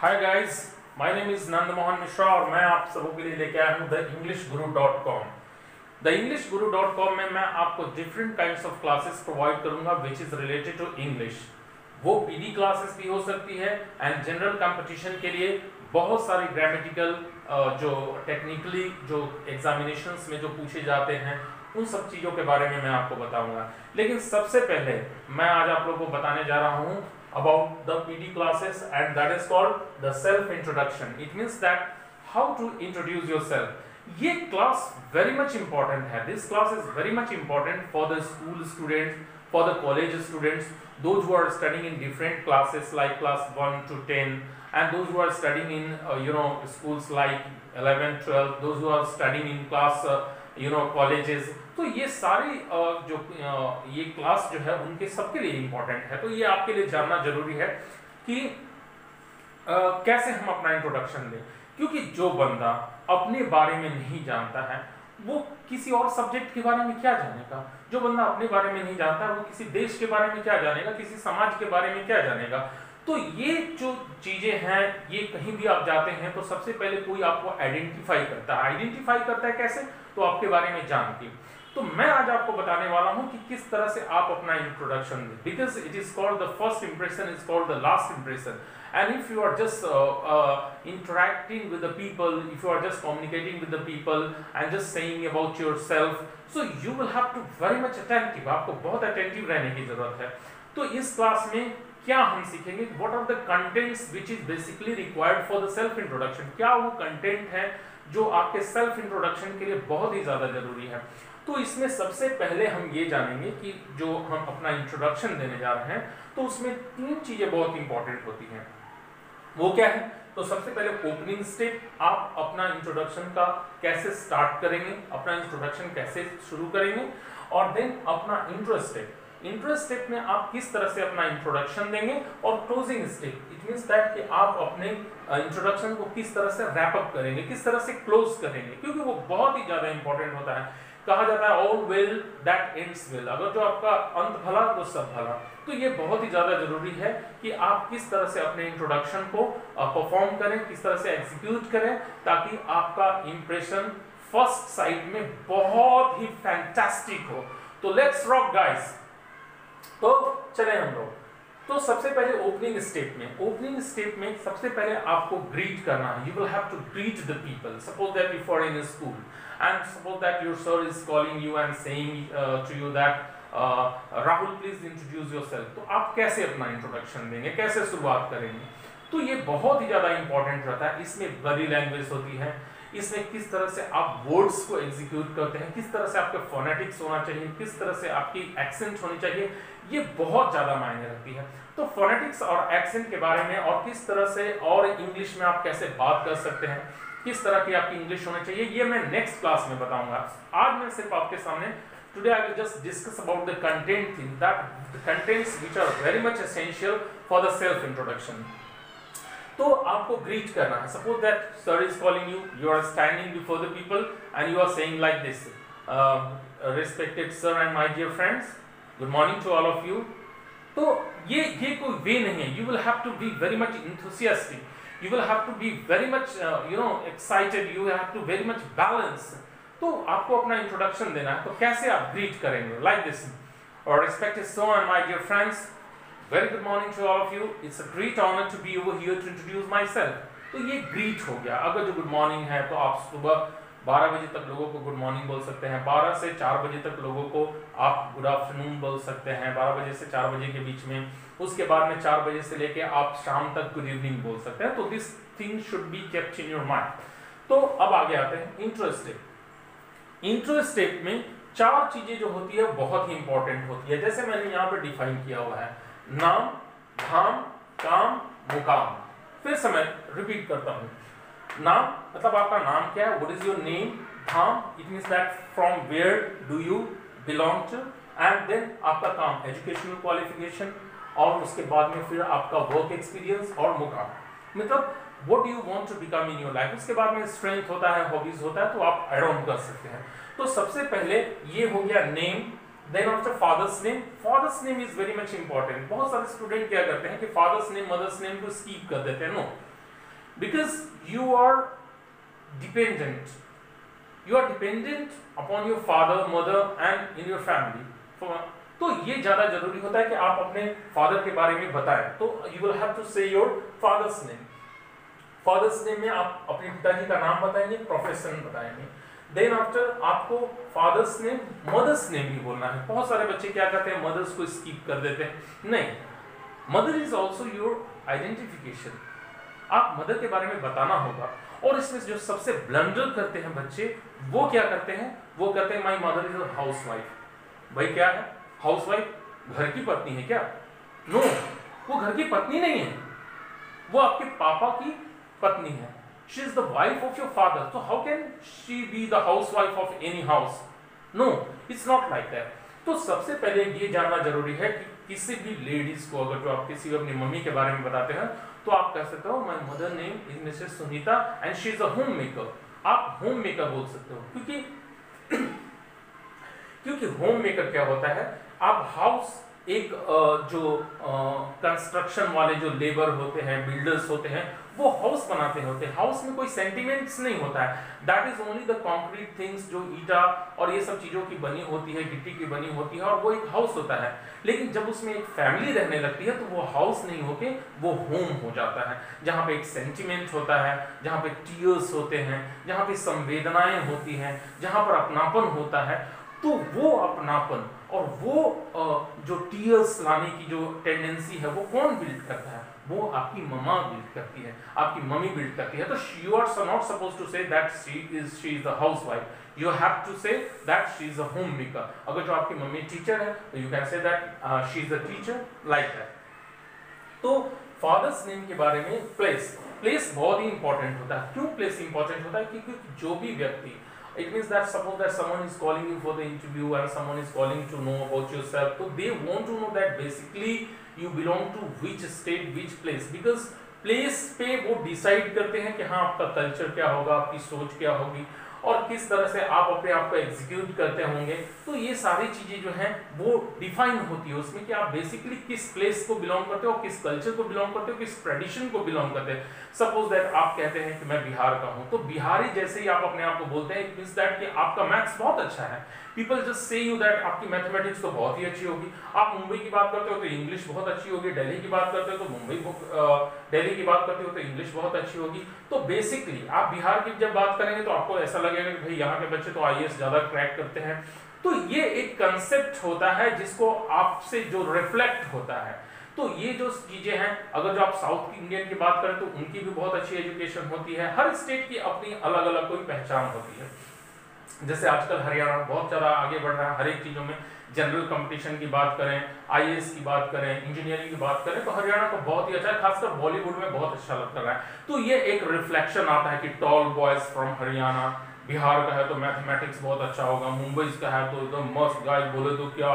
Hi guys, my name is Nand Mohan Mishra और मैं आप सबों के लिए लेके आया हूँ theenglishguru.com। theenglishguru.com में मैं आपको different kinds of classes provide करूंगा which is related to English. वो पीडी क्लासेस भी हो सकती है एंड जनरल कंपटीशन के लिए बहुत सारी ग्रामेटिकल जो टेक्निकली जो एग्जामिनेशंस में जो पूछे जाते हैं उन सब चीज़ों के बारे में मैं आपको बताऊंगा। लेकिन सबसे पहले मैं आज आप लोगों को बताने जा रहा हूँ about the PD classes, and that is called the self introduction. It means that how to introduce yourself. ये class very much important है. This class is very much important for the school students, for the college students, those who are studying in different classes like class 1 to 10, and those who are studying in schools like 11, 12, those who are studying in class colleges. तो ये सारी जो ये class जो है उनके सबके लिए इम्पोर्टेंट है। तो ये आपके लिए जानना जरूरी है कि कैसे हम अपना इंट्रोडक्शन दें, क्योंकि जो बंदा अपने बारे में नहीं जानता है वो किसी और सब्जेक्ट के बारे में क्या जानेगा। जो बंदा अपने बारे में नहीं जानता है वो किसी देश के बारे में क्या जानेगा, किसी समाज के बारे में क्या जानेगा। तो ये जो चीजें हैं ये कहीं भी आप जाते हैं तो सबसे पहले कोई आपको आइडेंटिफाई करता है। आइडेंटिफाई करता है कैसे? तो आपके बारे में जान के। तो मैं आज आपको बताने वाला हूं कि किस तरह से आप अपना इंट्रोडक्शन दें, because it is called the first impression is called the last impression. And if you are just interacting with the people, if you are just communicating with the people and just saying about yourself, so you will have to very much attentive, आपको बहुत attentive रहने की जरूरत है। तो इस class में क्या हम सीखेंगे, what are the contents which is basically required for the self introduction। क्या वो कंटेंट है जो आपके सेल्फ इंट्रोडक्शन के लिए बहुत ही ज्यादा जरूरी है। तो इसमें सबसे पहले हम ये जानेंगे कि जो हम अपना इंट्रोडक्शन देने जा रहे हैं तो उसमें तीन चीजें बहुत इंपॉर्टेंट होती हैं। वो क्या है? तो सबसे पहले ओपनिंग स्टेप, आप अपना इंट्रोडक्शन का कैसे स्टार्ट करेंगे, अपना इंट्रोडक्शन कैसे शुरू करेंगे, और देन अपना इंट्रो स्टेप। इंट्रो स्टेप में आप किस तरह से अपना इंट्रोडक्शन देंगे, और closing step it means that कि आप अपने इंट्रोडक्शन को किस तरह से रैप अप करेंगे, किस तरह से क्लोज करेंगे, क्योंकि वो बहुत ही ज्यादा इंपॉर्टेंट होता है। कहा जाता है all well that ends well, अगर जो आपका अंत भला तो सब भला। तो ये बहुत ही ज्यादा जरूरी है कि आप किस तरह से अपने इंट्रोडक्शन को परफॉर्म करें, किस तरह से एग्जीक्यूट करें, ताकि आपका इंप्रेशन फर्स्ट साइड में बहुत ही फैंटास्टिक हो। तो लेट्स रॉक गाइस। तो चले हम लोग। तो सबसे पहले ओपनिंग स्टेप में सबसे पहले आपको ग्रीट करना है। You will have to greet the people. Suppose that you are in school and suppose that your sir is calling you and saying to you that Rahul please introduce yourself। तो आप कैसे अपना introduction देंगे, कैसे शुरुआत करेंगे? तो ये बहुत ही ज्यादा इंपॉर्टेंट रहता है। इसमें बॉडी लैंग्वेज होती है, इसमें किस तरह से आप वर्ड्स को एग्जीक्यूट करते हैं, किस तरह से आपके फोनेटिक्स होना चाहिए, किस तरह से आपकी एक्सेंट होनी चाहिए, ये बहुत ज्यादा मायने रखती है। तो फोनेटिक्स और एक्सेंट के बारे में, और किस तरह से और इंग्लिश में आप कैसे बात कर सकते हैं, किस तरह की आपकी इंग्लिश होनी चाहिए, ये मैं नेक्स्ट क्लास में बताऊंगा। आज मैं सिर्फ आपके सामने today I will just discuss about the content thing that the contents which are very much essential for the self introduction. तो आपको ग्रीट करना है। Suppose that sir is calling you, you are standing before the people and you are saying like this, respected sir and my dear friends, good morning to all of you. तो ये कोई way नहीं है। You will have to be very much enthusiastic, you will have to be very much excited, you have to very much balance। तो आपको अपना introduction देना है। तो कैसे आप ग्रीट करेंगे? लाइक दिस, और respected sir and my dear friends, very good morning to all of you, it's a great honor to be over here to introduce myself। तो ये ग्रीट हो गया। अगर जो गुड मॉर्निंग है तो आप सुबह 12 बजे तक लोगों को गुड मॉर्निंग बोल सकते हैं, 12 से 4 बजे तक लोगों को आप गुड आफ्टरनून बोल सकते हैं, 12 बजे से 4 बजे के बीच में। उसके बाद में 4 बजे से लेके आप शाम तक गुड इवनिंग बोल सकते हैं। तो this thing should be kept in your mind. तो अब आगे आते हैं इंट्रो स्टेप। इंट्रो स्टेप में 4 चीजें जो होती है बहुत ही इंपॉर्टेंट होती है। जैसे मैंने यहाँ पे डिफाइन किया हुआ है, नाम, धाम, काम, मुकाम। फिर से मैं रिपीट करता हूँ। नाम मतलब आपका नाम क्या है, व्हाट इज योर नेम। धाम it means that from where do you belong to, and then आपका काम, एजुकेशनल क्वालिफिकेशन, और उसके बाद में फिर आपका वर्क एक्सपीरियंस, और मुकाम मतलब what do you want to become in your life. उसके बाद में स्ट्रेंथ होता है, हॉबीज होता है, तो आप ऐड ऑन कर सकते हैं। तो सबसे पहले ये हो गया name. Then after father's name, father's name is very much important. बहुत सारे स्टूडेंट क्या करते हैं कि फादर्स नेम मदर्स नेम को स्किप कर देते हैं। No, because you are dependent. You are dependent upon your father, mother and in your family. तो ये ज़्यादा जरूरी होता है कि आप अपने फादर के बारे में बताएं। तो you will have to say your father's name. Father's name में आप अपने पिताजी का नाम बताएंगे, प्रोफेशन बताएंगे। देन आफ्टर आपको फादर्स नेम, मदर्स नेम भी बोलना है। बहुत सारे बच्चे क्या करते हैं, मदर्स को स्किप कर देते हैं। नहीं, mother is also your identification. आप मदर के बारे में बताना होगा। और इसमें जो सबसे ब्लंडर करते हैं बच्चे, वो क्या करते हैं, वो कहते हैं my mother is a house wife. भाई क्या है हाउस वाइफ? घर की पत्नी है क्या? नो, वो घर की पत्नी नहीं है, वो आपके पापा की पत्नी है। She is the wife of your father. So how can she be the housewife of any house? No, it's not like that. तो सबसे पहले ये जानना जरूरी है कि किसी भी लेडीज को अगर जो आप किसी अपनी मम्मी के बारे में बताते हैं तो आप कह सकते हो my mother name is Mrs Sunita and she is a home maker. आप होम मेकर बोल सकते हो, क्योंकि होम मेकर क्या होता है, आप हाउस एक जो कंस्ट्रक्शन वाले जो लेबर होते हैं, बिल्डर्स होते हैं, वो हाउस बनाते होते हैं। हाउस में कोई सेंटिमेंट्स नहीं होता है, that is only the concrete things, जो ईटा और ये सब चीजों की बनी होती है, गिट्टी की बनी होती है, और वो एक हाउस होता है। लेकिन जब उसमें एक फैमिली रहने लगती है तो वो हाउस नहीं होके वो होम हो जाता है, जहाँ पे एक सेंटिमेंट होता है, जहाँ पे टीयर्स होते हैं, जहाँ पे संवेदनाएं होती हैं, जहाँ पर अपनापन होता है। तो वो अपनापन और वो जो टीयर्स लाने की जो टेंडेंसी है वो कौन बिल्ड करता है? वो आपकी मम्मा बिल्ड करती है, आपकी मम्मी बिल्ड करती है। तो you are not suppose to say that she is the housewife, you have to say that she is a home maker. अगर जो आपकी मम्मी टीचर है तो you can say that she is a teacher, like that. तो father's name के बारे में place बहुत ही इंपॉर्टेंट होता है। क्यों प्लेस इंपॉर्टेंट होता है? क्योंकि जो भी व्यक्ति, it means that suppose that someone is calling you for the interview and someone is calling to know about yourself, so they want to know that basically you belong to which state, which place, because place पे वो decide करते हैं कि हाँ आपका culture क्या होगा, आपकी सोच क्या होगी और किस तरह से आप अपने आप को एग्जीक्यूट करते होंगे। तो ये सारी चीजें जो हैं वो डिफाइन होती है उसमें कि आप बेसिकली किस प्लेस को बिलोंग करते हो, किस कल्चर को बिलोंग करते हो, किस ट्रेडिशन को बिलोंग करते हैं। सपोज दैट आप कहते हैं कि मैं बिहार का हूं, तो बिहारी जैसे ही आप अपने आप को बोलते हैं, इट मींस दैट कि आपका मैथ्स बहुत अच्छा है। People just say you that आपकी मैथमेटिक्स तो बहुत ही अच्छी होगी। आप मुंबई की बात करते हो तो इंग्लिश बहुत अच्छी होगी, दिल्ली की बात करते हो तो दिल्ली की बात करते हो तो इंग्लिश बहुत अच्छी होगी। तो बेसिकली आप बिहार की जब बात करेंगे तो आपको ऐसा लगेगा कि भाई यहाँ के बच्चे तो आईएएस ज्यादा क्रैक करते हैं। तो ये एक कंसेप्ट होता है जिसको आपसे जो रिफ्लेक्ट होता है। तो ये जो चीजें हैं, अगर जो आप साउथ इंडियन की बात करें तो उनकी भी बहुत अच्छी एजुकेशन होती है। हर स्टेट की अपनी अलग अलग कोई पहचान होती है। जैसे आजकल हरियाणा बहुत ज़्यादा आगे बढ़ रहा है हर एक चीज़ों में। जनरल कंपटीशन की बात करें, आईएएस की बात करें, इंजीनियरिंग की बात करें, तो हरियाणा को बहुत ही अच्छा है, खासकर बॉलीवुड में बहुत अच्छा लगता है। तो ये एक रिफ्लेक्शन आता है कि tall boys from Haryana, Bihar का है तो मैथमेटिक्स बहुत अच्छा होगा, मुंबई का है तो एकदम मस्त गाय बोले तो क्या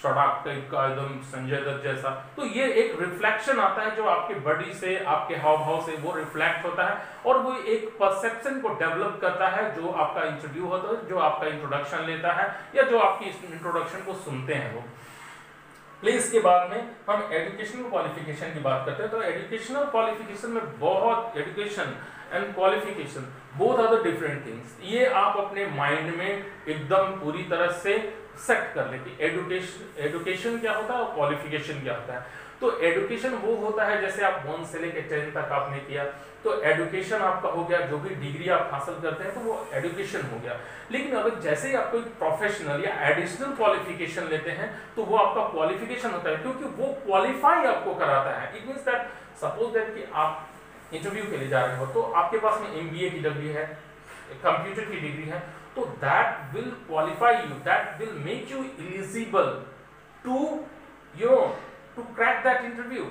सड़क टाइप का एकदम संजय दत्त जैसा। तो ये एक रिफ्लेक्शन आता है जो आपके बॉडी से, आपके हाव भाव से वो रिफ्लेक्ट होता है और वो एक परसेप्शन को डेवलप करता है जो आपका इंटरव्यू होता है, जो आपका इंट्रोडक्शन लेता है या जो आपकी इंट्रोडक्शन को सुनते हैं वो। प्लेस के बाद में हम एजुकेशनल क्वालिफिकेशन की बात करते हैं। तो एजुकेशनल क्वालिफिकेशन में बहुत, education and qualification both are the different things. ये आप अपने माइंड में एकदम पूरी तरह से सेट कर लेते। एजुकेशन क्या होता है और क्वालिफिकेशन क्या होता है। तो एजुकेशन वो होता है जैसे आप 1 से लेकर 10 तक आपने किया तो एजुकेशन आपका हो गया, जो भी डिग्री आप हासिल करते हैं तो वो एजुकेशन हो गया। लेकिन अगर जैसे ही आप कोई प्रोफेशनल या एडिशनल क्वालिफिकेशन लेते हैं तो वो आपका क्वालिफिकेशन होता है, क्योंकि वो क्वालिफाई आपको कराता है। It means that suppose that कि आप इंटरव्यू के लिए जा रहे हो तो आपके पास में MBA की डिग्री है, कंप्यूटर की डिग्री है, तो that will qualify you, that will make you eligible to crack that interview,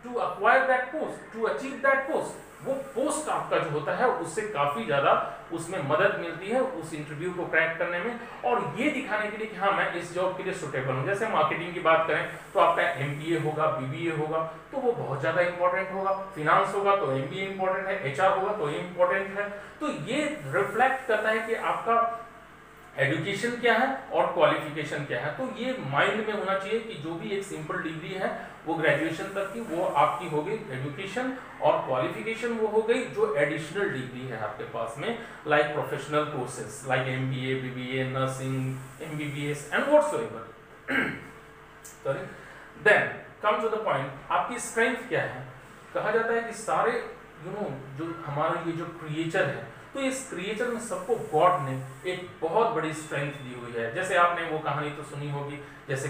to acquire that post, to achieve that post. वो पोस्ट आपका जो होता है उससे काफी ज्यादा उसमें मदद मिलती है उस इंटरव्यू को क्रैक करने में, और ये दिखाने के लिए कि हाँ मैं इस जॉब के लिए सुटेबल हूँ। जैसे मार्केटिंग की बात करें तो आपका MBA होगा, BBA होगा, तो वो बहुत ज्यादा इंपॉर्टेंट होगा। फिनांस होगा तो MBA इंपॉर्टेंट है, HR होगा तो ये इंपॉर्टेंट है। तो ये रिफ्लेक्ट करता है कि आपका एजुकेशन क्या है और क्वालिफिकेशन क्या है। तो ये माइंड में होना चाहिए कि जो भी एक सिंपल डिग्री है वो ग्रेजुएशन तक की, वो आपकी हो गई एजुकेशन, और क्वालिफिकेशन वो हो गई जो एडिशनल डिग्री है आपके पास में, like professional courses like MBA, BBA, nursing, MBBS and whatsoever. Sorry, then come to the point, आपकी स्ट्रेंथ क्या है। कहा जाता है कि सारे जो हमारा ये जो क्रिएचर है, तो इस क्रिएचर में सबको गॉड ने एक बहुत बड़ी स्ट्रेंथ दी हुई है। जैसे आपने वो कहानी तो सुनी होगी, जैसे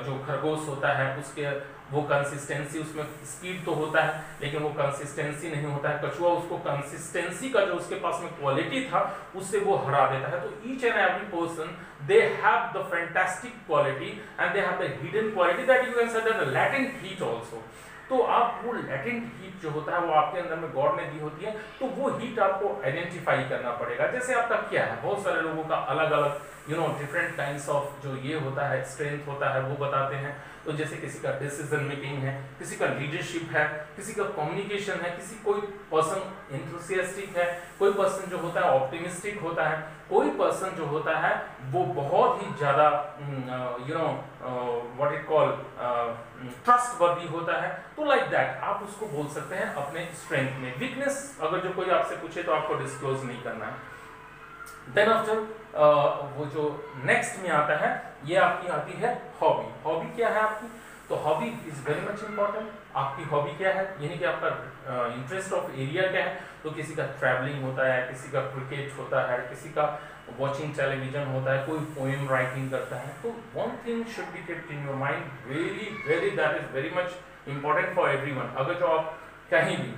जो खरगोश होता है उसके वो कंसिस्टेंसी, उसमें स्पीड तो होता है लेकिन वो कंसिस्टेंसी नहीं होता है। कछुआ उसको कंसिस्टेंसी का जो उसके पास में क्वालिटी था उससे वो हरा देता है। तो each and every person they have the fantastic quality and they have the hidden quality that you can से द लैटेंट हीट आल्सो। तो आप वो लैटेंट हीट जो होता है वो आपके अंदर में गॉड ने दी होती है, तो वो हीट आपको आइडेंटिफाई करना पड़ेगा। जैसे आपका क्या है, बहुत सारे लोगों का अलग अलग डिफरेंट काइंड्स ऑफ जो ये होता है स्ट्रेंथ होता है वो बताते हैं। तो जैसे किसी का डिसीजन मेकिंग है, किसी का लीडरशिप है, किसी का कम्युनिकेशन है, कोई पर्सन एंथुसियास्टिक है, कोई पर्सन जो होता है ऑप्टिमिस्टिक होता है, कोई पर्सन जो होता है वो बहुत ही ज्यादा व्हाट इट कॉल ट्रस्टवर्दी होता है। तो लाइक दैट आप उसको बोल सकते हैं अपने स्ट्रेंथ में। वीकनेस अगर जो कोई आपसे पूछे तो आपको डिस्क्लोज नहीं करना है। देन आफ्टर वो जो नेक्स्ट में आता है, ये आपकी आती है हॉबी। हॉबी क्या है आपकी, तो hobby is very much important. आपकी हॉबी क्या है, यानी कि आपका इंटरेस्ट ऑफ एरिया क्या है। तो किसी का ट्रैवलिंग होता है, किसी का क्रिकेट होता है, किसी का वॉचिंग टेलीविजन होता है, कोई पोएम राइटिंग करता है। तो one thing should be kept in your mind very that is very much important for everyone. अगर जो आप कहीं भी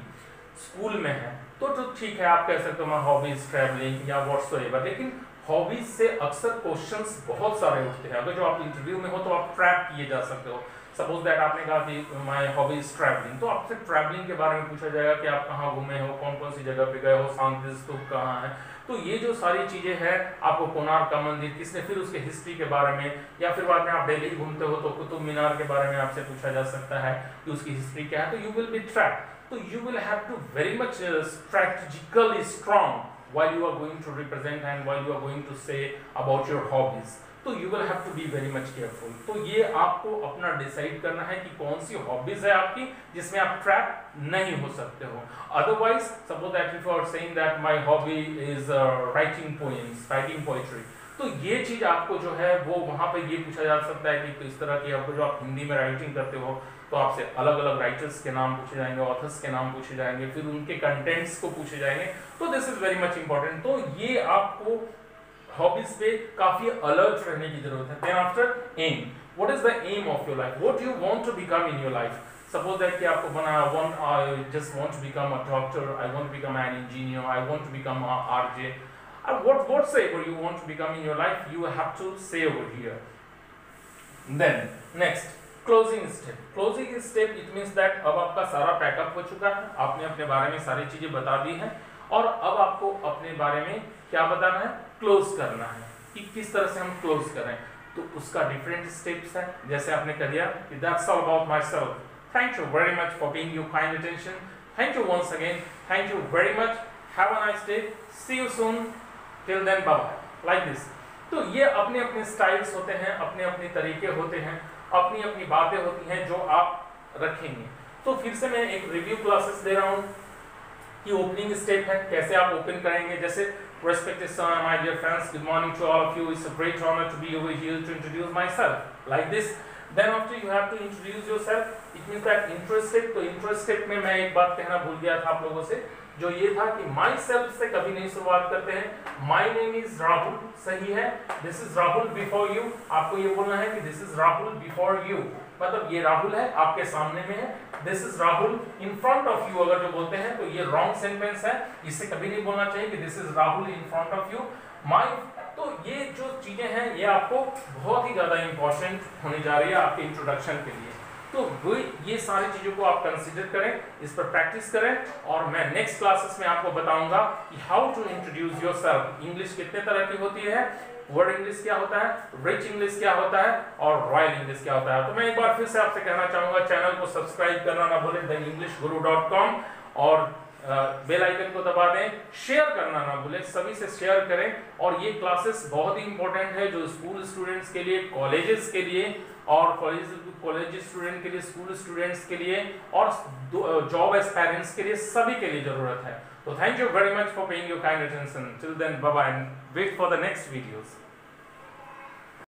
स्कूल में है तो ठीक है, आप कह सकते हो माय हॉबी इज ट्रैवलिंग या व्हाटसोएवर, लेकिन हॉबीज से अक्सर क्वेश्चंस बहुत सारे उठते हैं। अगर जो आप इंटरव्यू में हो तो आप ट्रैप किए जा सकते हो। सपोज दैट आपने कहा कि माय हॉबी इज ट्रैवलिंग, तो आपसे ट्रैवलिंग के बारे में पूछा जाएगा कि आप कहाँ घूमे हो, कौन कौन सी जगह पे गए हो, शांति स्तूप कहाँ है। तो ये जो सारी चीजें हैं, आपको कोणार्क का मंदिर किसने, फिर उसके हिस्ट्री के बारे में, या फिर बाद में आप दिल्ली घूमते हो तो कुतुब मीनार के बारे में आपसे पूछा जा सकता है कि उसकी हिस्ट्री क्या है। तो you will be trapped. So you will have to very much strategically strong while you are going to represent and while you are going to say about your hobbies. तो you will have to be very much careful. तो ये आपको अपना decide करना है कि कौन सी hobbies है आपकी जिसमें आप ट्रैप नहीं हो सकते हो। Otherwise, suppose that if you are saying that my hobby is writing poems, writing poetry, तो ये चीज आपको जो है वो वहां पे ये पूछा जा सकता है कि किस तरह की आपको जो आप हिंदी में राइटिंग करते हो तो आपसे अलग अलग राइटर्स के नाम पूछे जाएंगे, ऑथर्स के नाम पूछे जाएंगे, फिर उनके कंटेंट्स को पूछे जाएंगे। तो this is very much important. तो ये आपको हॉबीज पे काफी अलर्ट रहने की जरूरत है। Then after aim, what is the aim of your life, what you want to become in your life. Suppose that कि आपको बना I just want to become a doctor, I want to become an engineer, I want to become a RJ, whatsoever you want to become in your life, you have to say over here. Then next, closing step. Closing step it means that अब आपका सारा pack up हो चुका है, आपने अपने बारे में सारी चीजें बता दी हैं, और अब आपको अपने बारे में क्या बताना है, क्लोज करना है कि किस तरह से हम क्लोज करें। तो उसका डिफरेंट स्टेप्स है। जैसे आपने कह दिया कि that's all about myself. Thank you very much for paying your kind attention. Thank you once again. Thank you very much. Have a nice day. See you soon. Till then, bye bye. Like this. तो ये अपने अपने styles होते हैं, अपने अपने तरीके होते हैं, अपनी अपनी बातें होती हैं जो आप रखेंगे। तो फिर से मैं एक रिव्यू क्लासेस दे रहा हूँ कि ओपनिंग स्टेप है, कैसे आप ओपन करेंगे। जैसे respected sir, my dear friends, good morning to all of you. It's a great honor to be over here to introduce myself. Like this. Then after you have to introduce yourself. It means that interested. तो interested में मैं एक बात कहना भूल गया था आप लोगों से, जो ये था कि माई सेल्फ से कभी नहीं शुरुआत करते हैं। माई नेम इज राहुल, सही है। This is Rahul before you, आपको ये बोलना है कि this is Rahul before you, मतलब ये राहुल है आपके सामने में है। This is Rahul in front of you अगर जो बोलते हैं तो ये रॉन्ग सेंटेंस है, इससे कभी नहीं बोलना चाहिए कि this is Rahul in front of you. My, तो ये जो चीजें हैं ये आपको बहुत ही ज्यादा इंपॉर्टेंट होने जा रही है आपके इंट्रोडक्शन के लिए। तो वो ये सारी चीजों को आप कंसीडर करें, इस पर प्रैक्टिस करें, और मैं नेक्स्ट क्लासेस में आपको बताऊंगा कि how to introduce yourself. English कितने तरह की होती है, वर्ड इंग्लिश क्या होता है, रिच इंग्लिश क्या होता है, और रॉयल इंग्लिश क्या होता है। तो मैं एक बार फिर से आपसे कहना चाहूंगा, चैनल को सब्सक्राइब करना ना भूलें, theEnglishGuru.com, और बेल आइकन को दबा दें, शेयर करना ना भूलें, सभी से शेयर करें। और ये क्लासेस बहुत ही इंपॉर्टेंट है जो स्कूल स्टूडेंट्स के लिए, कॉलेजेस के लिए, और कॉलेज स्टूडेंट के लिए, स्कूल स्टूडेंट्स के लिए, और जॉब एस्पायरेंट्स के लिए, सभी के लिए जरूरत है। तो thank you very much for paying your kind attention. Till then, bye bye, and wait for the next videos.